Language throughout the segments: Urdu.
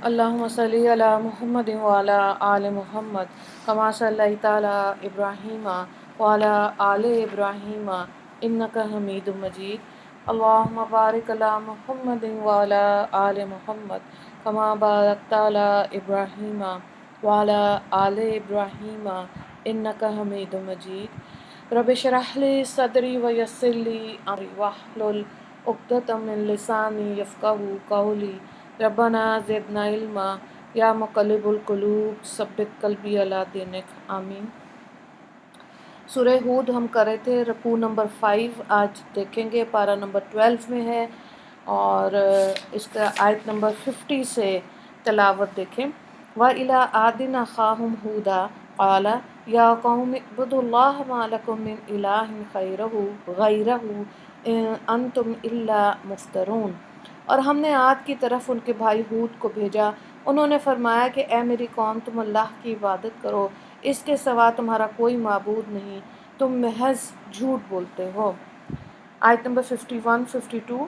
اللہم صلی علی محمد وعلی آل محمد کما صلیت علی ابراہیم وعلی آل ابراہیم انک حمید مجید اللہم بارک علی محمد وعلی آل محمد کما بارکت علی ابراہیم وعلی آل ابراہیم انک حمید مجید رب اشرح لی صدری ویسر لی امری واحلل عقدۃ من لسانی یفقہوا قولی ربنا زدنا علما یا مقلب القلوب ثبت قلبی علی دینک آمین۔ سورہ ہود ہم کر رہے تھے، رکوع نمبر 5 آج دیکھیں گے، پارہ نمبر 12 میں ہے اور اس کا آیت نمبر 50 سے تلاوت دیکھیں۔ وَإِلَىٰ عَادٍ أَخَاهُمْ هُودًا قَالَ يَا قَوْمِ اعْبُدُوا اللَّهَ مَا لَكُم مِّنْ إِلَٰهٍ غَيْرُهُ إِنْ أَنْتُمْ إِلَّا مُفْتَرُونَ۔ اور ہم نے عاد کی طرف ان کے بھائی ہود کو بھیجا، انہوں نے فرمایا کہ اے میری قوم، تم اللہ کی عبادت کرو، اس کے سوا تمہارا کوئی معبود نہیں، تم محض جھوٹ بولتے ہو۔ آیت نمبر 51 52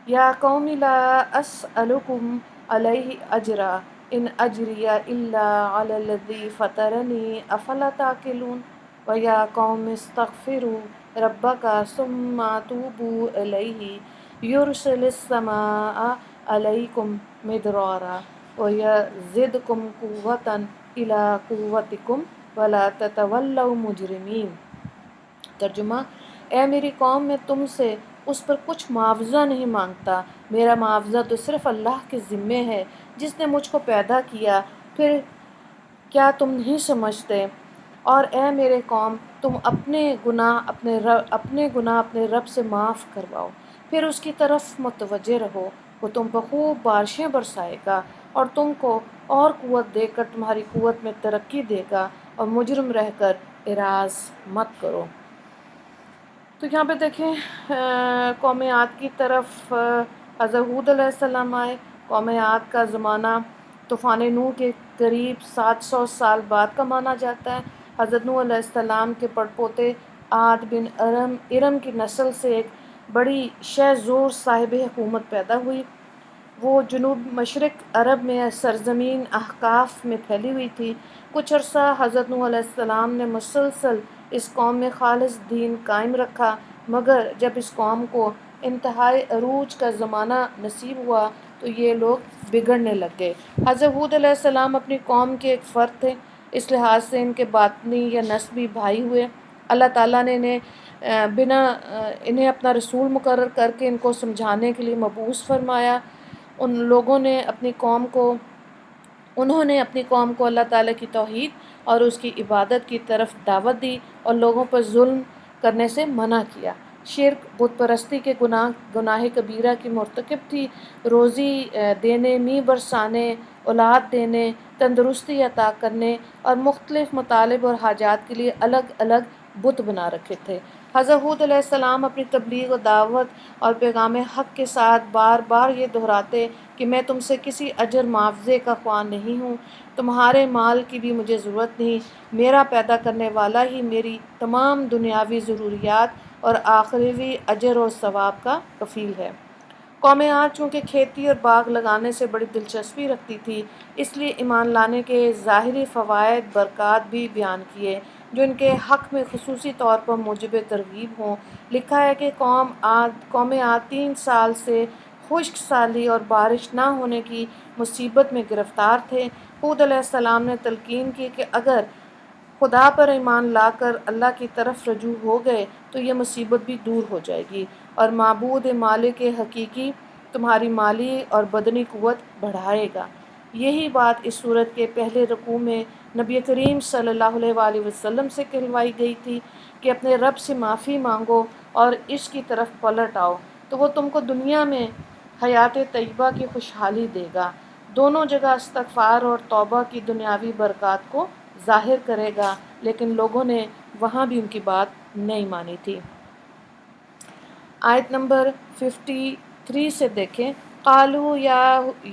یا قوم لا اسألکم علیہ اجرا ان اجری الا علی الذی فطرنی افلا تعقلون ویا قوم استغفروا ربک ثم توبوا الیہ یرسل السماء علیکم مدرارا ویزدکم قوة الی قوتکم ولا تتولوا مجرمین۔ ترجمہ: اے میری قوم، میں تم سے اس پر کچھ معاوضہ نہیں مانگتا، میرا معاوضہ تو صرف اللہ کے ذمے ہے جس نے مجھ کو پیدا کیا، پھر کیا تم نہیں سمجھتے؟ اور اے میرے قوم، تم اپنے گناہ اپنے رب سے معاف کرواؤ، پھر اس کی طرف متوجہ رہو، وہ تم پر خوب بارشیں برسائے گا اور تم کو اور قوت دے کر تمہاری قوت میں ترقی دے گا، اور مجرم رہ کر اعراض مت کرو۔ تو یہاں پہ دیکھیں قوم عاد کی طرف حضرت ہود علیہ السلام آئے۔ قوم عاد کا زمانہ طوفان نوح کے قریب 700 سال بعد کا مانا جاتا ہے۔ حضرت نوح علیہ السلام کے پڑپوتے عاد بن ارم کی نسل سے ایک بڑی شہ زور صاحب حکومت پیدا ہوئی۔ وہ جنوب مشرق عرب میں سرزمین احقاف میں پھیلی ہوئی تھی۔ کچھ عرصہ حضرت نوح علیہ السلام نے مسلسل اس قوم میں خالص دین قائم رکھا، مگر جب اس قوم کو انتہائی عروج کا زمانہ نصیب ہوا تو یہ لوگ بگڑنے لگ گئے۔ حضرت ہود علیہ السلام اپنی قوم کے ایک فرد تھے، اس لحاظ سے ان کے باطنی یا نسبی بھائی ہوئے۔ اللہ تعالیٰ نے انہیں اپنا رسول مقرر کر کے ان کو سمجھانے کے لیے مبعوث فرمایا۔ انہوں نے اپنی قوم کو اللہ تعالیٰ کی توحید اور اس کی عبادت کی طرف دعوت دی اور لوگوں پر ظلم کرنے سے منع کیا۔ شرک، بت پرستی کے گناہ کبیرہ کی مرتکب تھی۔ روزی دینے، میوہ برسانے، اولاد دینے، تندرستی عطا کرنے اور مختلف مطالب اور حاجات کے لیے الگ الگ بت بنا رکھے تھے۔ حضرت ہود علیہ السلام اپنی تبلیغ و دعوت اور پیغام حق کے ساتھ بار بار یہ دہراتے کہ میں تم سے کسی اجر معاوضے کا خواہ نہیں ہوں، تمہارے مال کی بھی مجھے ضرورت نہیں، میرا پیدا کرنے والا ہی میری تمام دنیاوی ضروریات اور آخروی اجر و ثواب کا کفیل ہے۔ قوم عاد چونکہ کھیتی اور باغ لگانے سے بڑی دلچسپی رکھتی تھی، اس لیے ایمان لانے کے ظاہری فوائد برکات بھی بیان کیے جو ان کے حق میں خصوصی طور پر موجب ترغیب ہوں۔ لکھا ہے کہ قوم عاد 3 سال سے خشک سالی اور بارش نہ ہونے کی مصیبت میں گرفتار تھے۔ ہود علیہ السلام نے تلقین کی کہ اگر خدا پر ایمان لا کر اللہ کی طرف رجوع ہو گئے تو یہ مصیبت بھی دور ہو جائے گی، اور معبود مالک حقیقی تمہاری مالی اور بدنی قوت بڑھائے گا۔ یہی بات اس سورت کے پہلے رکوع میں نبی کریم صلی اللہ علیہ وآلہ وسلم سے کہلوائی گئی تھی کہ اپنے رب سے معافی مانگو اور اس کی طرف پلٹ آؤ تو وہ تم کو دنیا میں حیات طیبہ کی خوشحالی دے گا، دونوں جگہ استغفار اور توبہ کی دنیاوی برکات کو ظاہر کرے گا، لیکن لوگوں نے وہاں بھی ان کی بات نہیں مانی تھی۔ آیت نمبر 53 سے دیکھیں۔ قالوا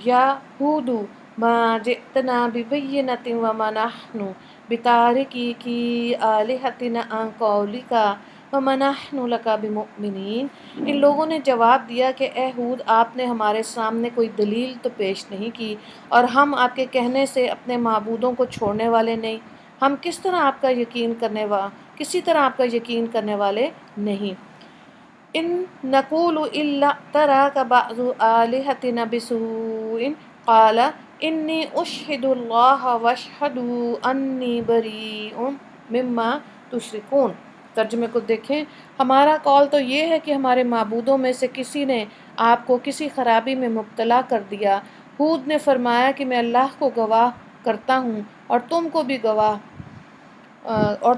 یا ہود ما جئتنا ببینۃ وما نحن بتارکی آلہتنا عن قولک وَمَا نَحْنُ لَكَ بِمُؤْمِنِينَ۔ ان لوگوں نے جواب دیا کہ اے ہود، آپ نے ہمارے سامنے کوئی دلیل تو پیش نہیں کی، اور ہم آپ کے کہنے سے اپنے معبودوں کو چھوڑنے والے نہیں۔ ہم کسی طرح آپ کا یقین کرنے والے نہیں۔ ان نقول الا تراک بعض آلہتنا بسوء قال انی اشہد اللہ واشہد انی بریء مما تشرکون۔ ترجمے کو دیکھیں، ہمارا قول تو یہ ہے کہ ہمارے معبودوں میں سے کسی نے آپ کو کسی خرابی میں مبتلا کر دیا۔ ہود نے فرمایا کہ میں اللہ کو گواہ کرتا ہوں اور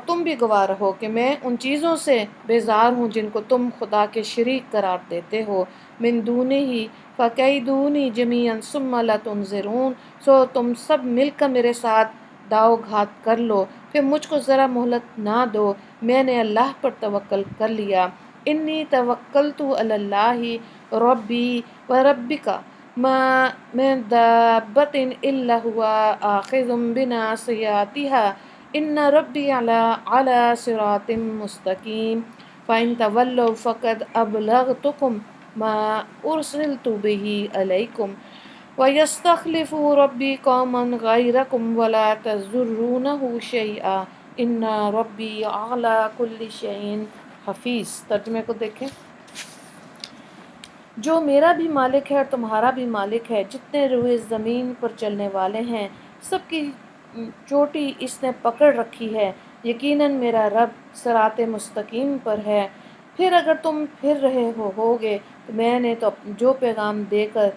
تم بھی گواہ رہو کہ میں ان چیزوں سے بیزار ہوں جن کو تم خدا کے شریک قرار دیتے ہو۔ من دونہ فکیدونی جمیعا ثم لا تنظرون۔ سو تم سب مل کر میرے ساتھ داؤ گھات کر لو، پھر مجھ کو ذرا مہلت نہ دو، میں نے اللہ پر توکل کر لیا۔ انی توکلت علی اللہ ربی و ربک ما من دابۃ الا هو آخذ بناصیتها ان ربی علی صراط مستقیم فإن تولوا فقد ابلغتکم ما ارسلت به علیکم وَيَسْتَخْلِفُ رَبِّي قَوْمًا غَيْرَكُمْ وَلَا تَضُرُّونَهُ شَيْئًا إِنَّ رَبِّي عَلَىٰ كُلِّ شَيْءٍ حَفِيظٌ۔ ترجمے کو دیکھیں، جو میرا بھی مالک ہے اور تمہارا بھی مالک ہے، جتنے روئے زمین پر چلنے والے ہیں، سب کی چوٹی اس نے پکڑ رکھی ہے۔ یقیناً میرا رب صراط مستقیم پر ہے۔ پھر اگر تم پھر رہے ہوگے تو میں نے تو جو پیغام دے کر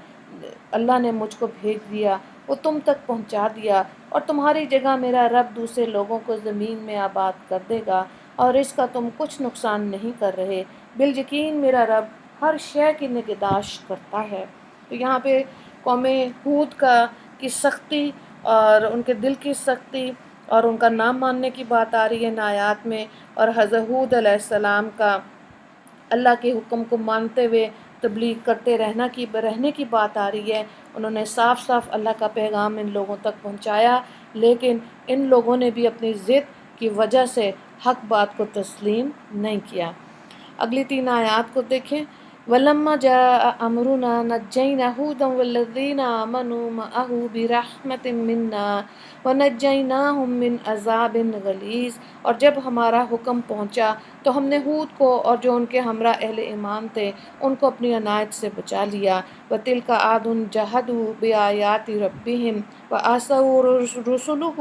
اللہ نے مجھ کو بھیج دیا وہ تم تک پہنچا دیا، اور تمہاری جگہ میرا رب دوسرے لوگوں کو زمین میں آباد کر دے گا اور اس کا تم کچھ نقصان نہیں کر رہے۔ بالیقین میرا رب ہر شے کی نگہداشت کرتا ہے۔ تو یہاں پہ قوم ہود کی سختی اور ان کے دل کی سختی اور ان کا نام ماننے کی بات آ رہی ہے ان آیات میں، اور حضرت ہود علیہ السلام کا اللہ کے حکم کو مانتے ہوئے تبلیغ کرتے رہنے کی بات آ رہی ہے۔ انہوں نے صاف صاف اللہ کا پیغام ان لوگوں تک پہنچایا، لیکن ان لوگوں نے بھی اپنی ضد کی وجہ سے حق بات کو تسلیم نہیں کیا۔ اگلی 3 آیات کو دیکھیں۔ وَلَمَّا جَاءَ أَمْرُنَا نَجَّيْنَا هُودًا وَالَّذِينَ آمَنُوا مَعَهُ بِرَحْمَةٍ مِنَّا وَنَجَّيْنَاهُمْ مِنْ عَذَابٍ غَلِيظٍ۔ اور جب ہمارا حکم پہنچا تو ہم نے ہود کو اور جو ان کے ہمراہ اہل ایمان تھے ان کو اپنی عنایت سے بچا لیا۔ وَتِلْكَ عَادٌ جَحَدُوا بِآيَاتِ رَبِّهِمْ وَعَصَوْا رُسُلَهُ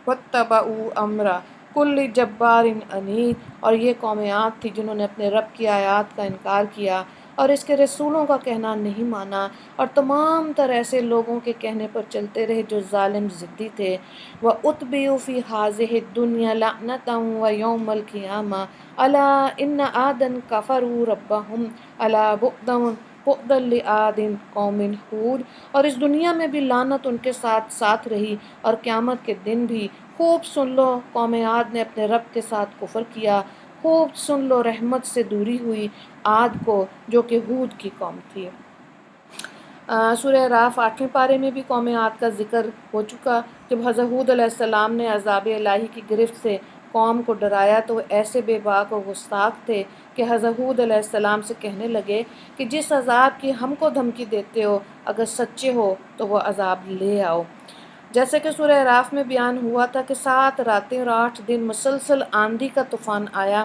وَاتَّبَعُوا أَمْرَ کل جبار عنید۔ اور یہ قوم عاد تھی جنہوں نے اپنے رب کی آیات کا انکار کیا اور اس کے رسولوں کا کہنا نہیں مانا، اور تمام تر ایسے لوگوں کے کہنے پر چلتے رہے جو ظالم ضدی تھے۔ وَأُتْبِعُوا فِي هَٰذِهِ الدُّنْيَا لَعْنَةً وَيَوْمَ الْقِيَامَةِ أَلَا إِنَّ عَادًا كَفَرُوا رَبَّهُمْ أَلَا بُعْدًا لِعَادٍ قَوْمِ ہود۔ اور اس دنیا میں بھی لعنت ان کے ساتھ رہی اور قیامت کے دن بھی۔ خوب سن لو، قوم عاد نے اپنے رب کے ساتھ کفر کیا، خوب سن لو رحمت سے دوری ہوئی عاد کو جو کہ ہود کی قوم تھی۔ سورہ اعراف 8ویں پارے میں بھی قوم عاد کا ذکر ہو چکا۔ جب حضرت ہود علیہ السلام نے عذاب الہی کی گرفت سے قوم کو ڈرایا تو وہ ایسے بے باک و گستاخ تھے کہ حضرت ہود علیہ السلام سے کہنے لگے کہ جس عذاب کی ہم کو دھمکی دیتے ہو اگر سچے ہو تو وہ عذاب لے آؤ۔ جیسے کہ سورہ اعراف میں بیان ہوا تھا کہ 7 راتیں اور 8 دن مسلسل آندھی کا طوفان آیا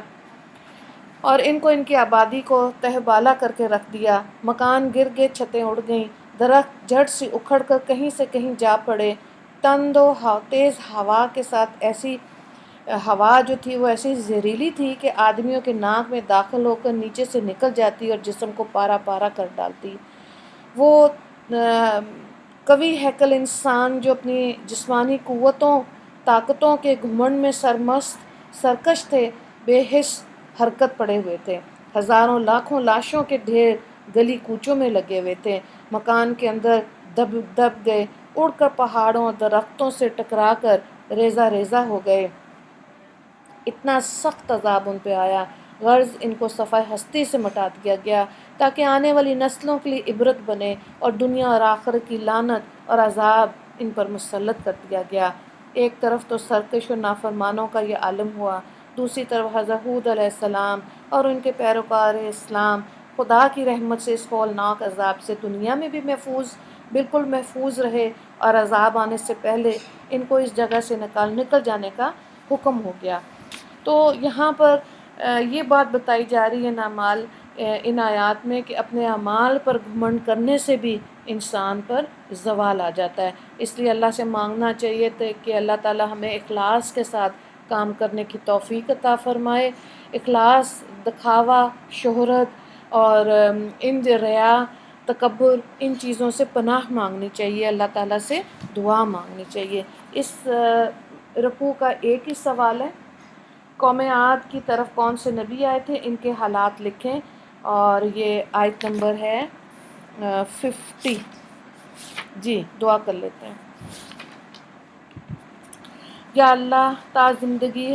اور ان کی آبادی کو تہ بالا کر کے رکھ دیا۔ مکان گر گئے، چھتیں اڑ گئیں، درخت جڑ سے اکھڑ کر کہیں سے کہیں جا پڑے۔ تند و تیز ہوا کے ساتھ ایسی ہوا جو تھی وہ ایسی زہریلی تھی کہ آدمیوں کے ناک میں داخل ہو کر نیچے سے نکل جاتی اور جسم کو پارا پارا کر ڈالتی۔ وہ قوی ہیکل انسان جو اپنی جسمانی طاقتوں کے گھمنڈ میں سرکش تھے، بے حس حرکت پڑے ہوئے تھے۔ ہزاروں لاکھوں لاشوں کے ڈھیر گلی کوچوں میں لگے ہوئے تھے۔ مکان کے اندر دب گئے، اڑ کر پہاڑوں اور درختوں سے ٹکرا کر ریزہ ریزہ ہو گئے۔ اتنا سخت عذاب ان پہ آیا، غرض ان کو صفحہ ہستی سے مٹا دیا گیا تاکہ آنے والی نسلوں کے لیے عبرت بنے، اور دنیا اور آخرت کی لعنت اور عذاب ان پر مسلط کر دیا گیا۔ ایک طرف تو سرکش و نافرمانوں کا یہ عالم ہوا، دوسری طرف حضرت ہود علیہ السلام اور ان کے پیروکار اسلام خدا کی رحمت سے اس ہولناک عذاب سے دنیا میں بھی بالکل محفوظ رہے، اور عذاب آنے سے پہلے ان کو اس جگہ سے نکل جانے کا حکم ہو گیا۔ تو یہاں پر یہ بات بتائی جا رہی ہے ان آیات میں کہ اپنے اعمال پر گھمنڈ کرنے سے بھی انسان پر زوال آ جاتا ہے۔ اس لیے اللہ سے مانگنا چاہیے تھا کہ اللہ تعالی ہمیں اخلاص کے ساتھ کام کرنے کی توفیق عطا فرمائے۔ اخلاص، دکھاوا، شہرت اور ریا، تکبر، ان چیزوں سے پناہ مانگنی چاہیے، اللہ تعالیٰ سے دعا مانگنی چاہیے۔ اس رکوع کا ایک ہی سوال ہے، قوم عاد کی طرف کون سے نبی آئے تھے، ان کے حالات لکھیں، اور یہ آیت نمبر ہے 50۔ جی دعا کر لیتے ہیں۔ یا اللہ، تا زندگی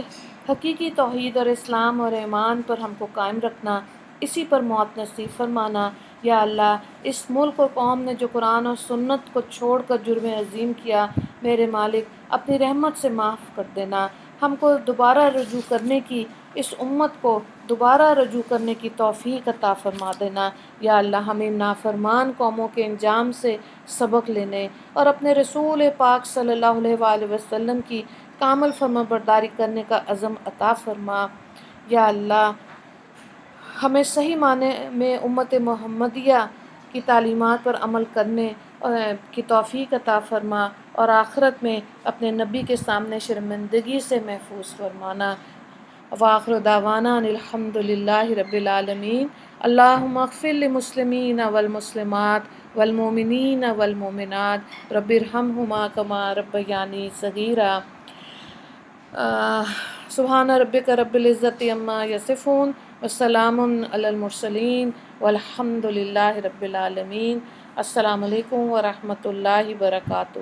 حقیقی توحید اور اسلام اور ایمان پر ہم کو قائم رکھنا، اسی پر موت نصیب فرمانا۔ یا اللہ، اس ملک اور قوم نے جو قرآن اور سنت کو چھوڑ کر جرم عظیم کیا، میرے مالک اپنی رحمت سے معاف کر دینا۔ ہم کو دوبارہ رجوع کرنے کی، اس امت کو دوبارہ رجوع کرنے کی توفیق عطا فرما دینا۔ یا اللہ، ہمیں نافرمان قوموں کے انجام سے سبق لینے اور اپنے رسول پاک صلی اللہ علیہ وآلہ وسلم کی کامل فرما برداری کرنے کا عزم عطا فرما۔ یا اللہ، ہمیں صحیح معنی میں امت محمدیہ کی تعلیمات پر عمل کرنے کی توفیق عطا فرما، اور آخرت میں اپنے نبی کے سامنے شرمندگی سے محفوظ فرمانا۔ وآخر دعوانا ان الحمد للہ رب العالمین۔ اللہم اغفر للمسلمین والمسلمات والمؤمنین والمؤمنات رب ارحمہما کما ربیانی صغیرا۔ سبحان ربک رب العزت عما یصفون وسلام علی المرسلین والحمد للہ رب العالمین۔ السلام علیکم ورحمۃ اللہ وبرکاتہ۔